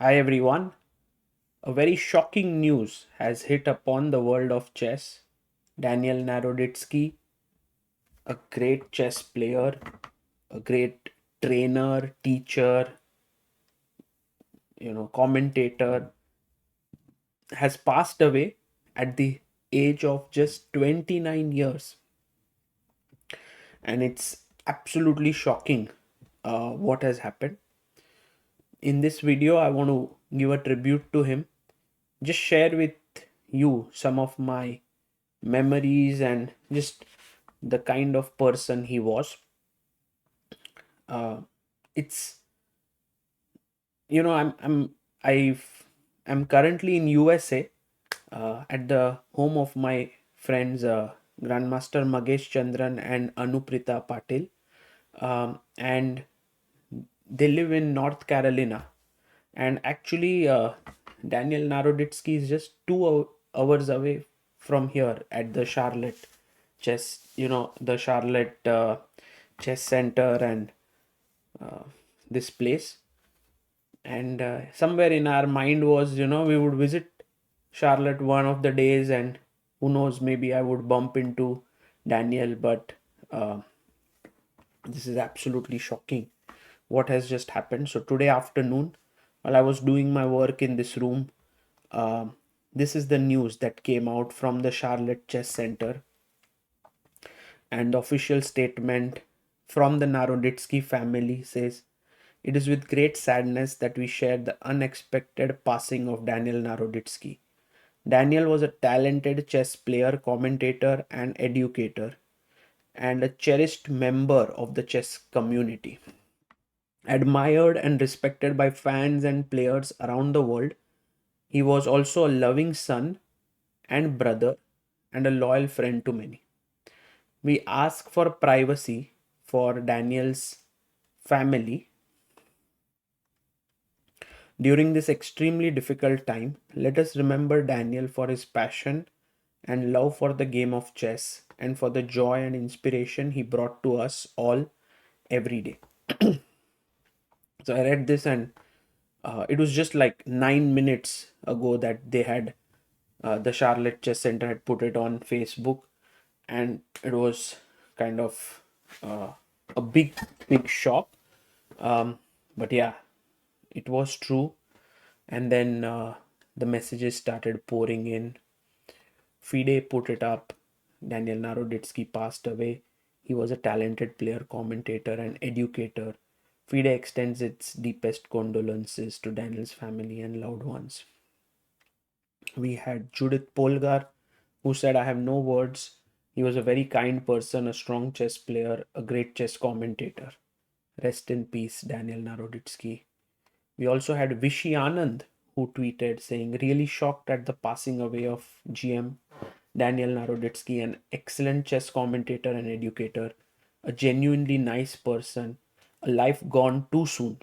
Hi everyone. A very shocking news has hit upon the world of chess. Daniel Naroditsky, a great chess player, a great trainer, teacher, commentator, has passed away at the age of just 29 years. And it's absolutely shocking what has happened. In this video, I want to give a tribute to him, just share with you some of my memories and just the kind of person he was. uh, it's I've I'm currently in USA, at the home of my friends, Grandmaster Magesh Chandran and Anuprita Patil, and they live in North Carolina. And actually, Daniel Naroditsky is just 2 hours away from here at the Charlotte the Charlotte Chess Center and this place. And somewhere in our mind was, we would visit Charlotte one of the days, and who knows, maybe I would bump into Daniel. But uh, this is absolutely shocking what has just happened. So today afternoon, while I was doing my work in this room, this is the news that came out from the Charlotte Chess Center. And the official statement from the Naroditsky family says, "It is with great sadness that we share the unexpected passing of Daniel Naroditsky. Daniel was a talented chess player, commentator, and educator, and a cherished member of the chess community. Admired and respected by fans and players around the world, he was also a loving son and brother and a loyal friend to many. We ask for privacy for Daniel's family during this extremely difficult time. Let us remember Daniel for his passion and love for the game of chess and for the joy and inspiration he brought to us all every day." So I read this, and it was just like 9 minutes ago that they had the Charlotte Chess Center had put it on Facebook, and it was kind of uh, a big shock. But yeah, it was true. And then the messages started pouring in. Fide put it up. Daniel Naroditsky passed away. He was a talented player, commentator, and educator. Fide extends its deepest condolences to Daniel's family and loved ones. We had Judith Polgar, who said, "I have no words. He was a very kind person, a strong chess player, a great chess commentator. Rest in peace, Daniel Naroditsky." We also had Vishy Anand, who tweeted saying, "Really shocked at the passing away of GM Daniel Naroditsky, an excellent chess commentator and educator, a genuinely nice person, a life gone too soon.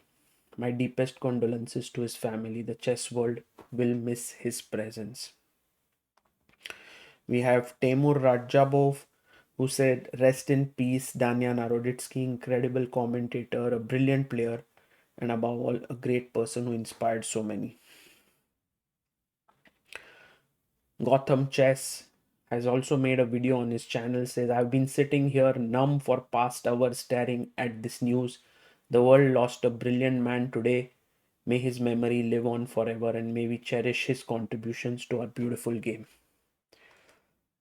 My deepest condolences to his family. The chess world will miss his presence." We have Temur Rajabov, who said, "Rest in peace, Danya Naroditsky, incredible commentator, a brilliant player, and above all, a great person who inspired so many." Gotham Chess has also made a video on his channel, says, "I've been sitting here numb for past hours staring at this news. The world lost a brilliant man today. May his memory live on forever, and may we cherish his contributions to our beautiful game."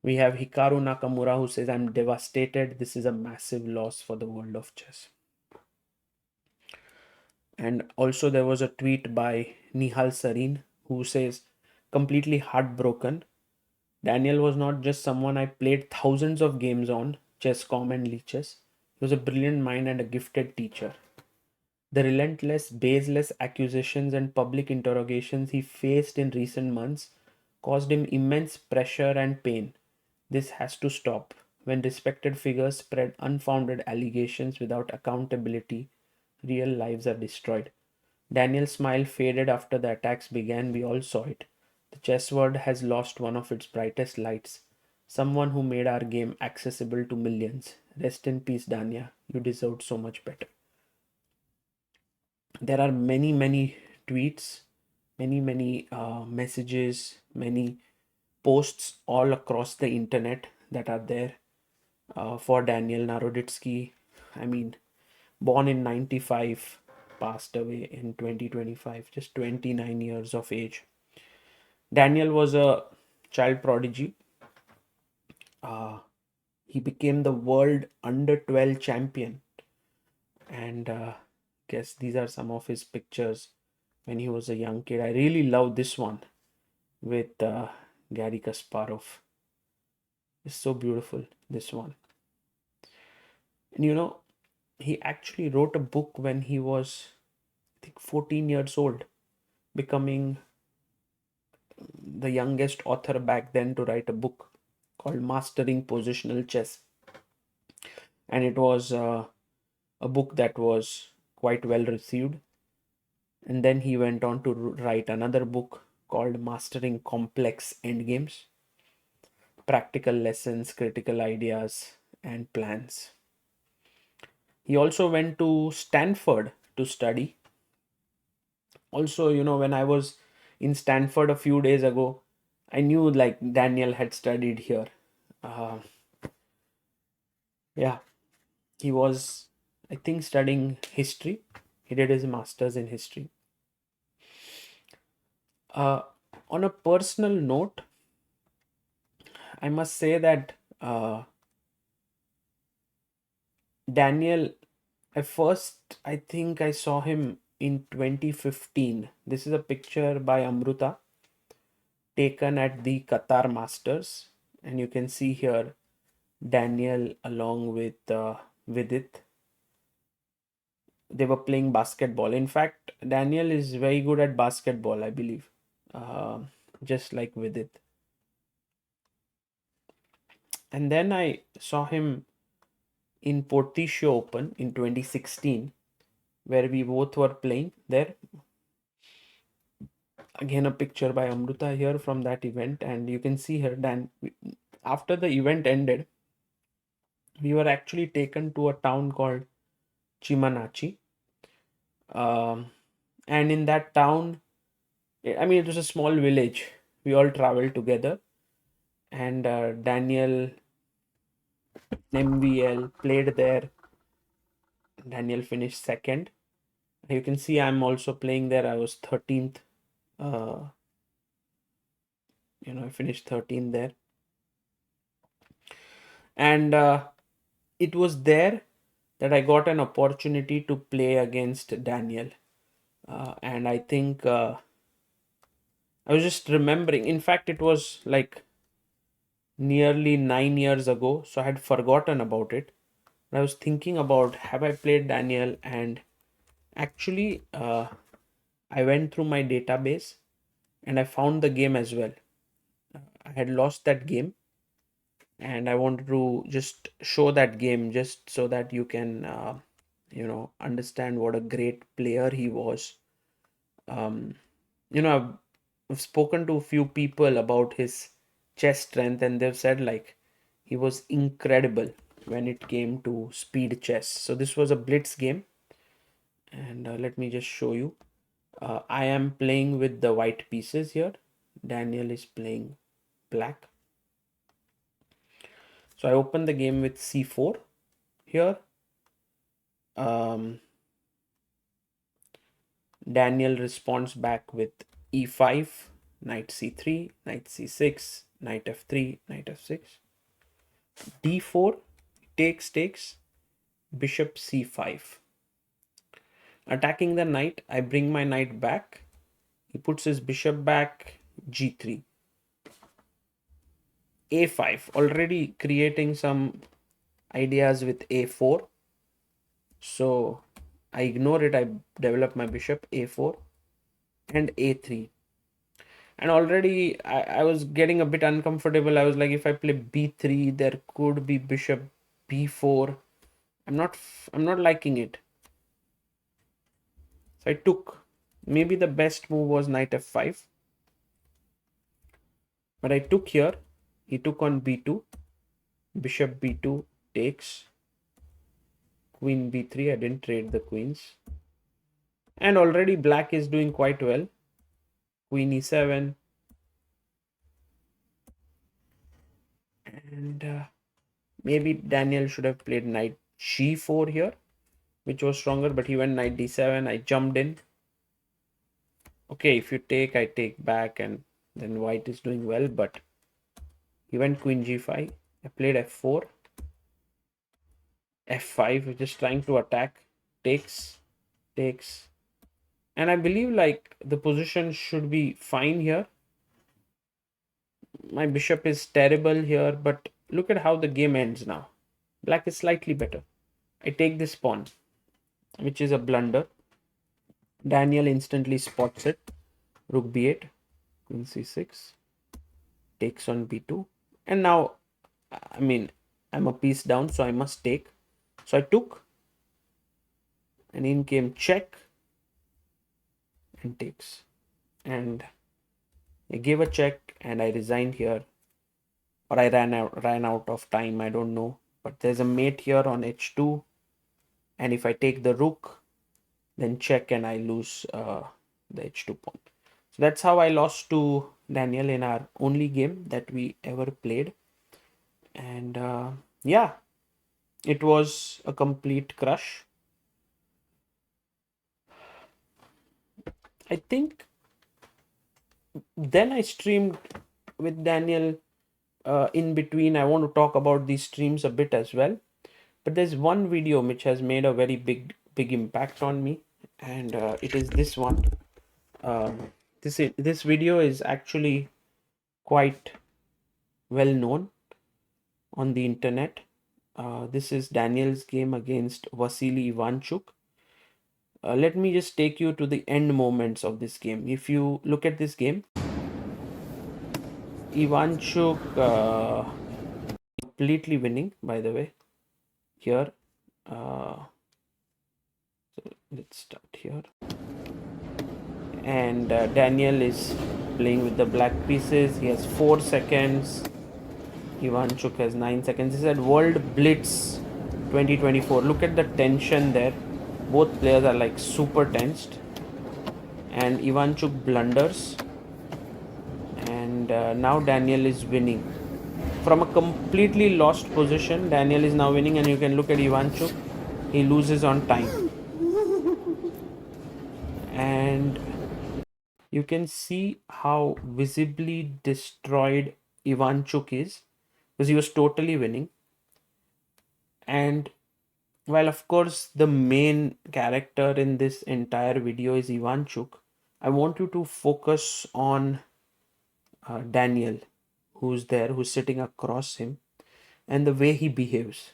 We have Hikaru Nakamura, who says, "I'm devastated. This is a massive loss for the world of chess." And also there was a tweet by Nihal Sarin, who says, "Completely heartbroken. Daniel was not just someone I played thousands of games on, Chess.com and Leeches. He was a brilliant mind and a gifted teacher. The relentless, baseless accusations and public interrogations he faced in recent months caused him immense pressure and pain. This has to stop. When respected figures spread unfounded allegations without accountability, real lives are destroyed. Daniel's smile faded after the attacks began. We all saw it. The chess world has lost one of its brightest lights, someone who made our game accessible to millions. Rest in peace, Dania. You deserved so much better." There are many tweets many messages, many posts all across the internet that are there for Daniel Naroditsky. I mean, born in 95, passed away in 2025, just 29 years of age. Daniel was a child prodigy. Uh, he became the world under 12 champion, and guess these are some of his pictures when he was a young kid. I really love this one with Gary Kasparov. It's so beautiful, this one. And he actually wrote a book when he was, I think, 14 years old, becoming the youngest author back then to write a book called Mastering Positional Chess. And it was a book that was quite well received. And then he went on to write another book called Mastering Complex Endgames, Practical Lessons, Critical Ideas, and Plans. He also went to Stanford to study. Also, when I was in Stanford a few days ago, I knew like Daniel had studied here. Uh, yeah, he was, I think, studying history. He did his master's in history. Uh, on a personal note, I must say that Daniel, at first, I think I saw him in 2015. This is a picture by Amruta taken at the Qatar Masters, and you can see here Daniel along with Vidit. They were playing basketball. In fact, Daniel is very good at basketball, I believe, uh, just like Vidit. And then I saw him in Porticio Open in 2016, where we both were playing there. Again, a picture by Amruta here from that event, and you can see here, Dan. After the event ended, we were actually taken to a town called Chimanachi. Um, and in that town, I mean, it was a small village. We all traveled together, and Daniel MVL played there. Daniel finished second. You can see I'm also playing there. I was 13th. Uh, I finished 13th there. And it was there that I got an opportunity to play against Daniel. And I think I was just remembering. In fact, it was like nearly 9 years ago, so I had forgotten about it. I was thinking about have I played Daniel, and actually, I went through my database and I found the game as well. I had lost that game, and I wanted to just show that game just so that you can, understand what a great player he was. Um, I've spoken to a few people about his chess strength, and they've said like he was incredible when it came to speed chess. So this was a blitz game, and let me just show you. I am playing with the white pieces here. Daniel is playing black. So I open the game with c4 here. Daniel responds back with e5, knight c3, knight c6, knight f3, knight f6, d4, takes, bishop c5. Attacking the knight, I bring my knight back. He puts his bishop back, g3, a5, already creating some ideas with a4. So I ignore it. I develop my bishop a4 and a3. And already I was getting a bit uncomfortable. I was like, if I play b3, there could be bishop b4. I'm not liking it. So I took. Maybe the best move was knight f5. But I took here. He took on b2. Bishop b2 takes. Queen b3. I didn't trade the queens. And already black is doing quite well. queen e7, and maybe Daniel should have played knight g4 here, which was stronger, but he went knight d7. I jumped in. Okay, if you take, I take back, and then white is doing well, but he went queen g5. I played f4, f5, just trying to attack. Takes, takes, and I believe like the position should be fine here. My bishop is terrible here, but look at how the game ends now. Black is slightly better. I take this pawn, which is a blunder. Daniel instantly spots it. Rook b8, queen c6, takes on b2. And now, I mean, I'm a piece down, so I must take. So I took, and in came check and takes. And I gave a check and I resigned here. Or I ran out of time, I don't know. But there's a mate here on h2. And if I take the rook, then check and I lose the h2 pawn. So that's how I lost to Daniel in our only game that we ever played. And yeah, it was a complete crush. I think then I streamed with Daniel in between. I want to talk about these streams a bit as well. But there's one video which has made a very big impact on me, and it is this one. This video is actually quite well known on the internet. This is Daniel's game against Vasily Ivanchuk. Let me just take you to the end moments of this game. If you look at this game, Ivanchuk completely winning, by the way, here. So let's start here. And Daniel is playing with the black pieces. He has 4 seconds. Ivanchuk has 9 seconds. This is at World Blitz 2024. Look at the tension there. Both players are like super tensed. And Ivanchuk blunders. And now Daniel is winning. From a completely lost position, Daniel is now winning. And you can look at Ivanchuk. He loses on time. And you can see how visibly destroyed Ivanchuk is, because he was totally winning. And while of course the main character in this entire video is Ivanchuk, I want you to focus on Daniel, who's there, who's sitting across him, and the way he behaves.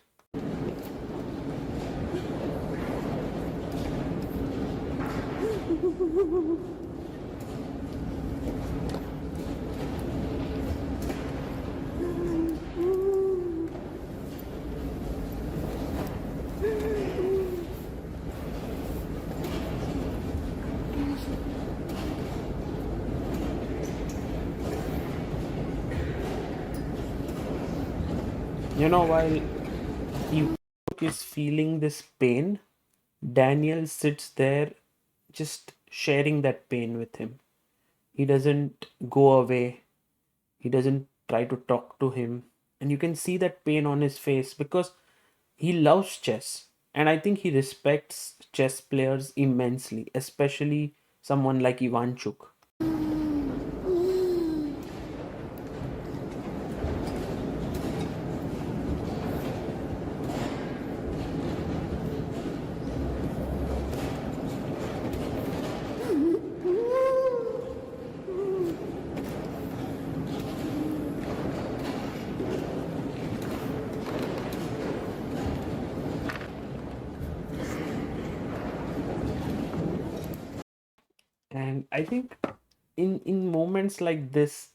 You know, while Ivanchuk is feeling this pain, Daniel sits there just sharing that pain with him. He doesn't go away. He doesn't try to talk to him. And you can see that pain on his face because he loves chess. And I think he respects chess players immensely, especially someone like Ivanchuk. And I think in moments like this,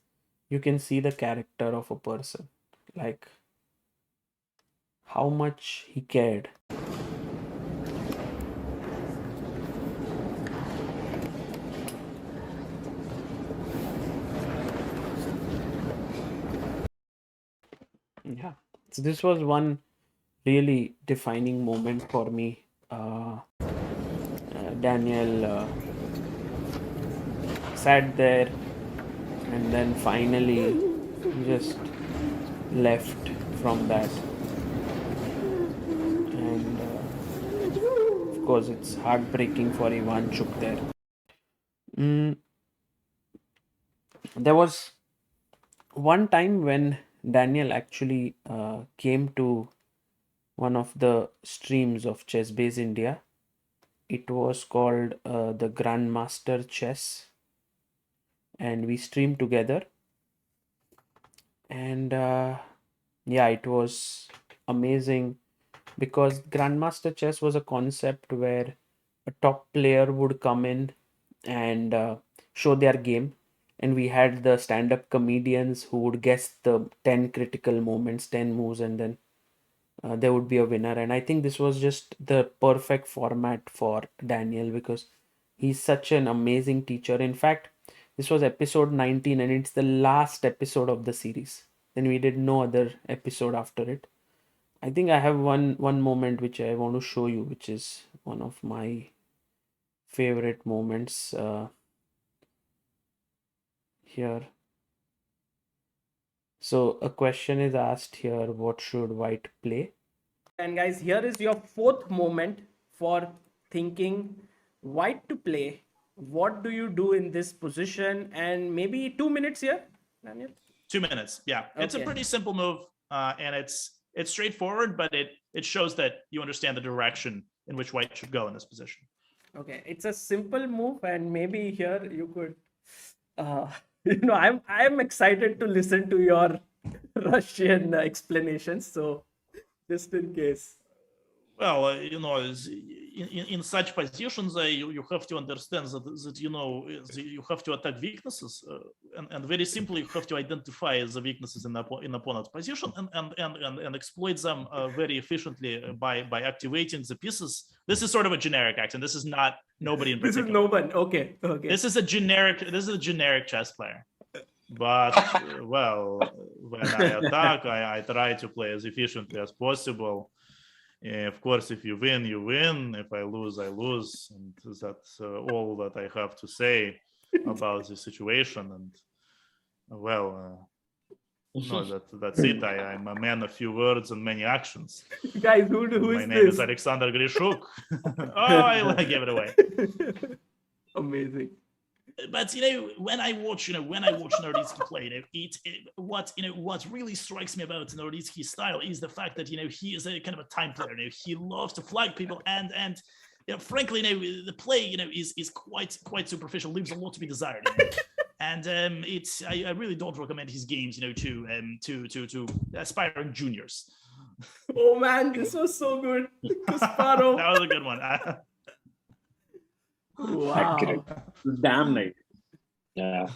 you can see the character of a person, like how much he cared. Yeah, so this was one really defining moment for me. Daniel sat there, and then finally just left from that. And of course, it's heartbreaking for Ivanchuk there. Mm, there was one time when Daniel actually came to one of the streams of ChessBase India. It was called the Grandmaster Chess, and we streamed together. And yeah, it was amazing because Grandmaster Chess was a concept where a top player would come in and show their game, and we had the stand-up comedians who would guess the 10 critical moments, 10 moves, and then there would be a winner. And I think this was just the perfect format for Daniel because he's such an amazing teacher. In fact, this was episode 19 and it's the last episode of the series. Then we did no other episode after it. I think I have one moment which I want to show you, which is one of my favorite moments here. So a question is asked here, what should white play? And guys, here is your fourth moment for thinking white to play. What do you do in this position? And maybe 2 minutes here, Daniel? 2 minutes. Yeah, it's a Okay. pretty simple move, and it's straightforward, but it shows that you understand the direction in which white should go in this position. Okay, it's a simple move, and maybe here you could, I'm excited to listen to your Russian explanations. So, just in case. Well, in such positions, you have to understand that you have to attack weaknesses, and very simply you have to identify the weaknesses in opponent's position and exploit them very efficiently by activating the pieces. This is sort of a generic accent. This is not nobody in particular. This is no one. Okay. This is a generic chess player. But well, when I attack, I try to play as efficiently as possible. Of course, if you win, you win. If I lose, I lose. And that's all that I have to say about the situation. And well, no, that's it. I'm a man of few words and many actions. Guys, who My is name this? is Alexander Grishuk. I gave it away. Amazing. But when I watch Naroditsky play, what really strikes me about Naroditsky's style is the fact that he is a kind of a time player. He loves to flag people, and frankly, the play is quite superficial, leaves a lot to be desired. And I really don't recommend his games to aspiring juniors. Oh man, this was so good, Kasparov. That was a good one. Wow. Damn right. Yeah.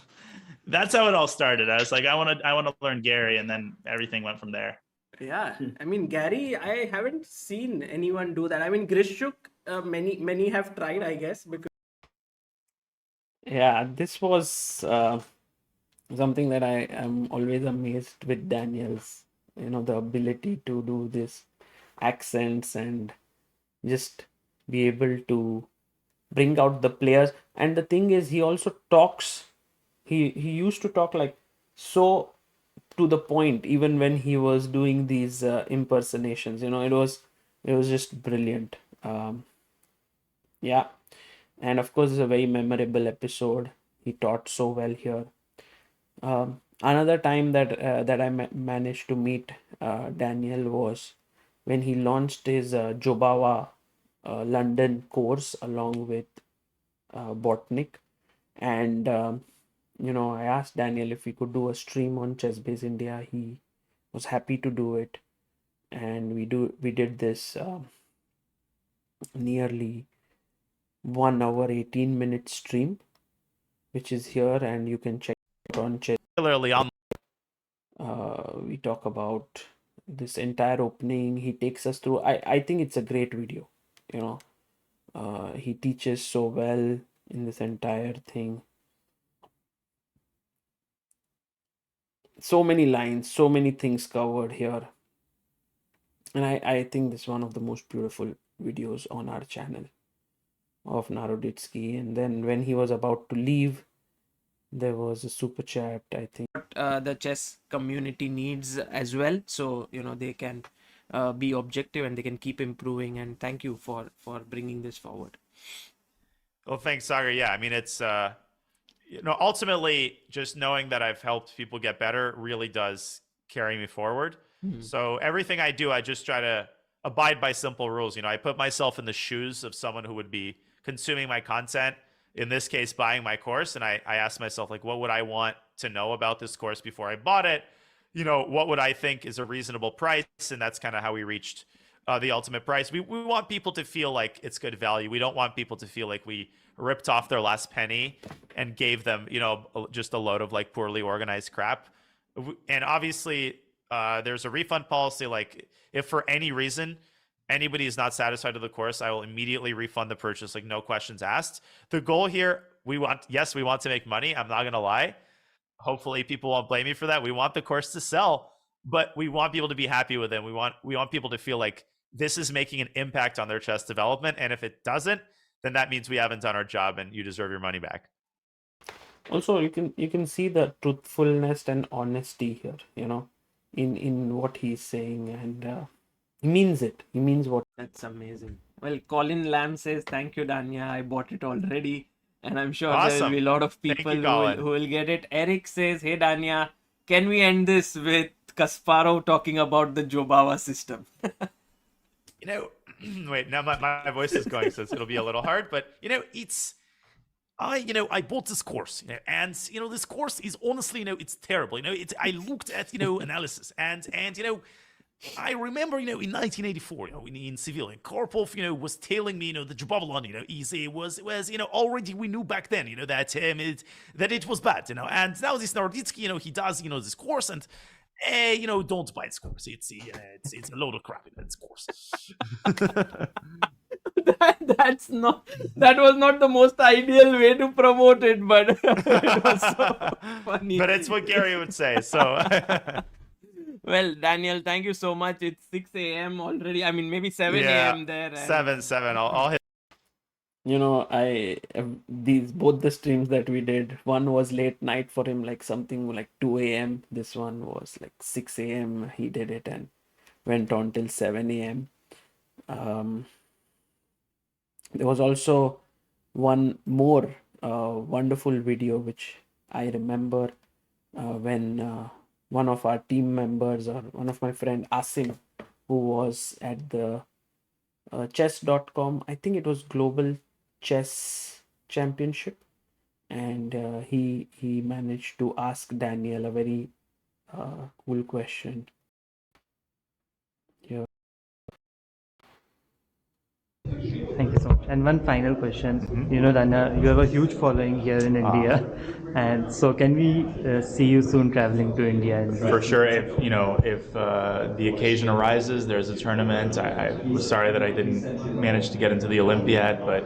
That's how it all started. I was like, I want to learn Gary, and then everything went from there. Yeah, I mean, Gary, I haven't seen anyone do that. I mean, Grishuk, many have tried, I guess, because yeah, this was something that I am always amazed with Daniel's, the ability to do this accents and just be able to bring out the players. And the thing is, he also talks. He used to talk like so to the point, even when he was doing these impersonations. It was just brilliant. Yeah, and of course, it's a very memorable episode. He taught so well here. Another time that I managed to meet Daniel was when he launched his Jobawa London course along with Botnik, and I asked Daniel if we could do a stream on ChessBase India. He was happy to do it, and we did this nearly 1 hour 18-minute stream, which is here, and you can check it on Chess. Particularly on. We talk about this entire opening. He takes us through. I think it's a great video. He teaches so well in this entire thing. So many lines, so many things covered here. And I think this is one of the most beautiful videos on our channel of Naroditsky. And then when he was about to leave, there was a super chat, I think. The chess community needs as well, so they can be objective and they can keep improving. And thank you for bringing this forward. Well, thanks, Sagar. Yeah, I mean, it's ultimately just knowing that I've helped people get better really does carry me forward. So everything I do, I just try to abide by simple rules. I put myself in the shoes of someone who would be consuming my content, in this case, buying my course. And I ask myself, like, what would I want to know about this course before I bought it? What would I think is a reasonable price? And that's kind of how we reached the ultimate price. We want people to feel like it's good value. We don't want people to feel like we ripped off their last penny and gave them, just a load of like poorly organized crap. And obviously, there's a refund policy. Like, if for any reason anybody is not satisfied with the course, I will immediately refund the purchase, like no questions asked. The goal here, we want to make money. I'm not gonna lie. Hopefully, people won't blame me for that. We want the course to sell, but we want people to be happy with it. We want people to feel like this is making an impact on their chess development. And if it doesn't, then that means we haven't done our job and you deserve your money back. Also, you can see the truthfulness and honesty here, in what he's saying, and he means it. He means what. That's amazing. Well, Colin Lamb says, "Thank you, Danya. I bought it already, and I'm sure there will Awesome. be a lot of Thank people you, Colin. who will get it." Eric says, "Hey, Danya, can we end this with Kasparov talking about the Jobawa system?" Wait, now my voice is going, so it'll be a little hard. But it's I bought this course, and this course is honestly, it's terrible. I looked at analysis, and I remember, in 1984, in Seville, Karpov, was telling me, the Jabavalon, easy was, already we knew back then, that it was bad, and now this Naroditsky, he does, this course, and don't buy this course. It's a load of crap in this course. That was not the most ideal way to promote it, but it was so funny. But it's what Gary would say. So, well, Daniel, thank you so much. It's 6 a.m. already. I mean, maybe 7 a.m. there. And... 7. I'll hit. Both the streams that we did, one was late night for him, like something like 2 a.m. This one was like 6 a.m. He did it and went on till 7 a.m. There was also one more wonderful video which I remember when one of our team members, or one of my friend Asim, who was at the chess.com, I think it was Global Chess Championship, and he managed to ask Daniel a very cool question. Yeah. Thank you so much. And one final question. Dana, you have a huge following here in India, and so can we see you soon traveling to India? For sure, if the occasion arises, there's a tournament. I was sorry that I didn't manage to get into the Olympiad, but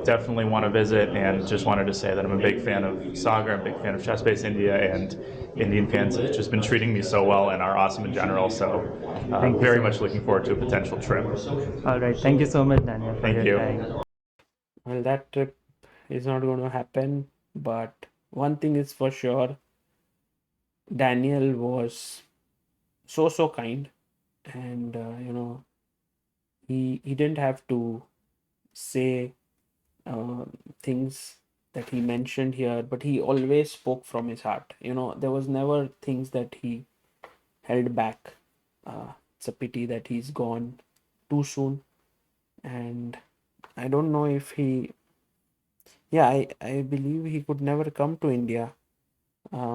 definitely want to visit, and just wanted to say that I'm a big fan of Sagar, I'm a big fan of ChessBase India, and Indian fans have just been treating me so well and are awesome in general. So very much looking forward to a potential trip. All right. Thank you so much, Daniel, for Thank your you. time. Well, that trip is not going to happen, but one thing is for sure, Daniel was so kind, and he didn't have to say things that he mentioned here, but he always spoke from his heart. There was never things that he held back. It's a pity that he's gone too soon, and I don't know if he, yeah, I believe he could never come to India. I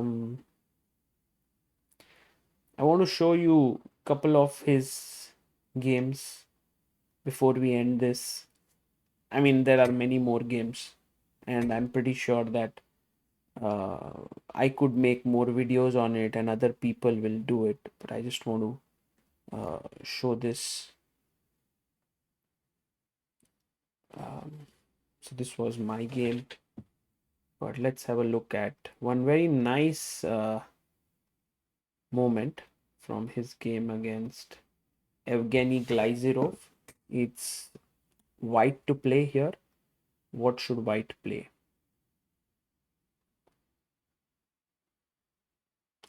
want to show you a couple of his games before we end this. I mean, there are many more games, and I'm pretty sure that I could make more videos on it and other people will do it, but I just want to show this. So this was my game, but let's have a look at one very nice moment from his game against Evgeny Glazirov. It's white to play here. What should white play?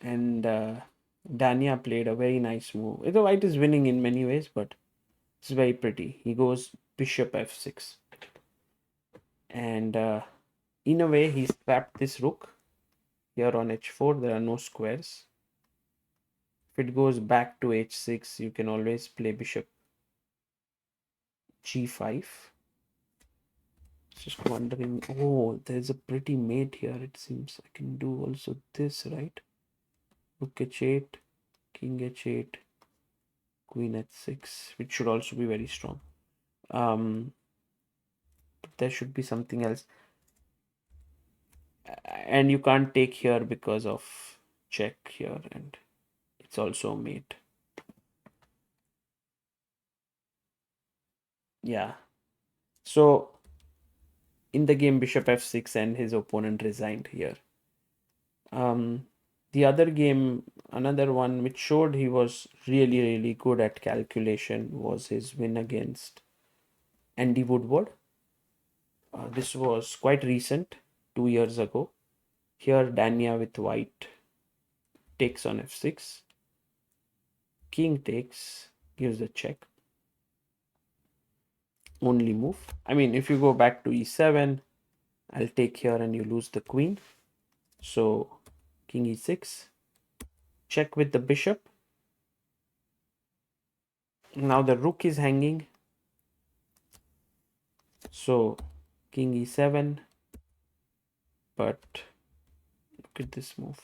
and Dania played a very nice move. The white is winning in many ways, but it's very pretty. He goes bishop f6, and in a way he's trapped this rook here on h4. There are no squares. If it goes back to h6, you can always play bishop g5. Just wondering, oh, there's a pretty mate here. It seems I can do also this, right? Rook h8, king h8, queen h6, which should also be very strong. But there should be something else, and you can't take here because of check here, and it's also a mate. Yeah. So in the game, bishop f6, and his opponent resigned here. The other game, another one which showed he was really, really good at calculation, was his win against Andy Woodward. This was quite recent, 2 years ago. Here, Dania with white takes on f6. King takes, gives a check. Only move. I mean, if you go back to e7, I'll take here and you lose the queen. So, king e6. Check with the bishop. Now the rook is hanging. So, king e7. But look at this move.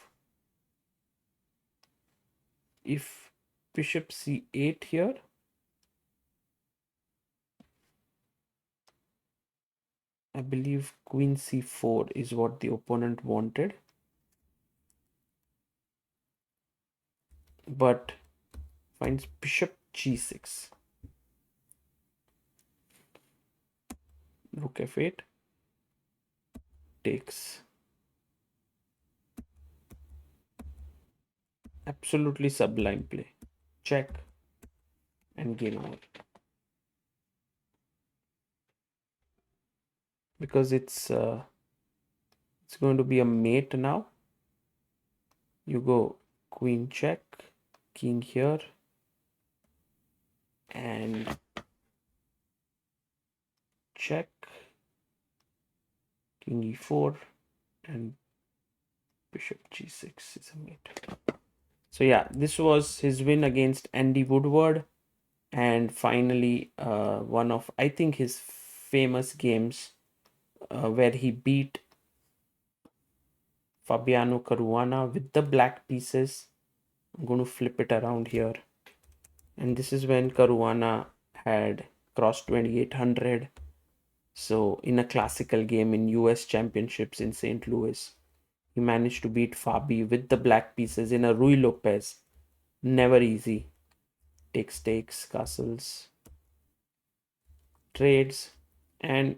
If bishop c8 here, I believe queen c4 is what the opponent wanted. But finds bishop g6. Rook f8 takes. Absolutely sublime play. Check and game over. Because it's going to be a mate now. You go queen check, king here, and check, king e4, and bishop g6 is a mate. So yeah, this was his win against Andy Woodward, and finally one of, I think, his famous games where he beat Fabiano Caruana with the black pieces. I'm going to flip it around here, and this is when Caruana had crossed 2800. So in a classical game in US Championships in St. Louis, he managed to beat Fabi with the black pieces in a Rui Lopez. Never easy. Takes, castles, trades, and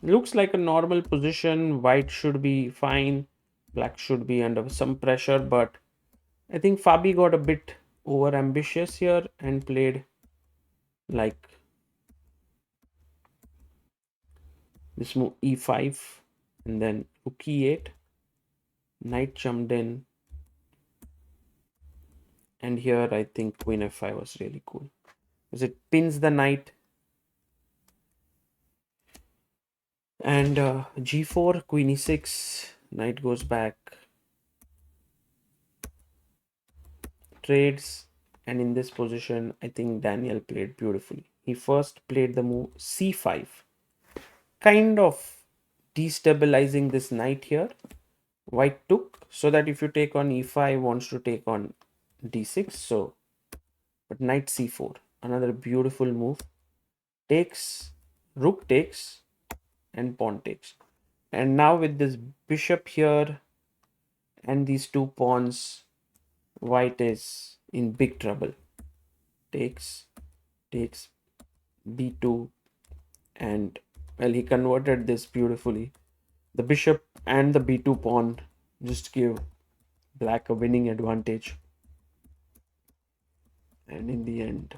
looks like a normal position. White should be fine. Black should be under some pressure, but I think Fabi got a bit over ambitious here and played like this move e5, and then rook e8, knight jumped in, and here I think queen f5 was really cool because it pins the knight, and g4, queen e6, knight goes back, trades, and in this position I think Daniel played beautifully. He first played the move c5, kind of destabilizing this knight here. White took, so that if you take on e5, wants to take on d6. So, but knight c4, another beautiful move. Takes, rook takes, and pawn takes. And now with this bishop here and these two pawns, white is in big trouble. Takes, b2, and well, he converted this beautifully. The bishop and the b2 pawn just give black a winning advantage. And in the end,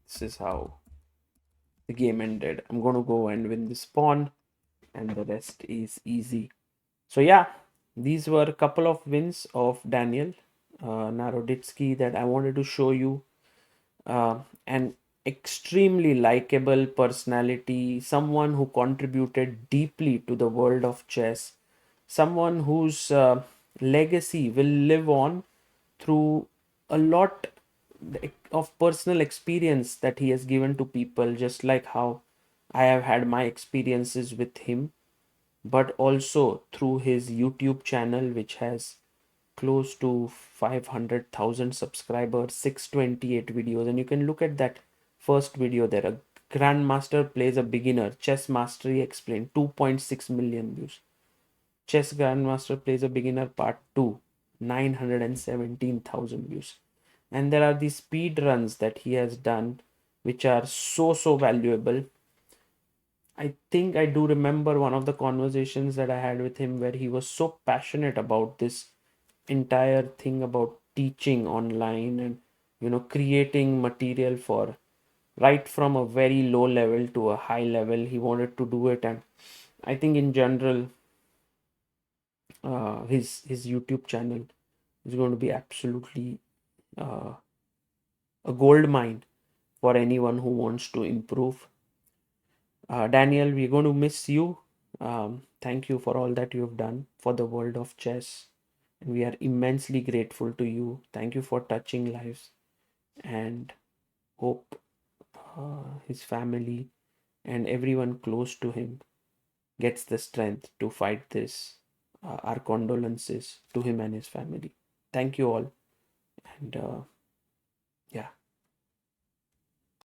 this is how the game ended. I'm going to go and win this pawn, and the rest is easy. So yeah, these were a couple of wins of Daniel Naroditsky that I wanted to show you. An extremely likable personality, someone who contributed deeply to the world of chess, someone whose legacy will live on through a lot of personal experience that he has given to people, just like how I have had my experiences with him, but also through his YouTube channel, which has close to 500,000 subscribers, 628 videos. And you can look at that first video there. A grandmaster plays a beginner, chess mastery explained, 2.6 million views. Chess grandmaster plays a beginner part 2, 917,000 views. And there are these speed runs that he has done, which are so valuable. I think I do remember one of the conversations that I had with him where he was so passionate about this entire thing about teaching online and creating material for right from a very low level to a high level. He wanted to do it, and I think in general his YouTube channel is going to be absolutely a gold mine for anyone who wants to improve. Daniel, we're going to miss you. Thank you for all that you have done for the world of chess. And we are immensely grateful to you. Thank you for touching lives, and hope his family and everyone close to him gets the strength to fight this. Our condolences to him and his family. Thank you all. And yeah.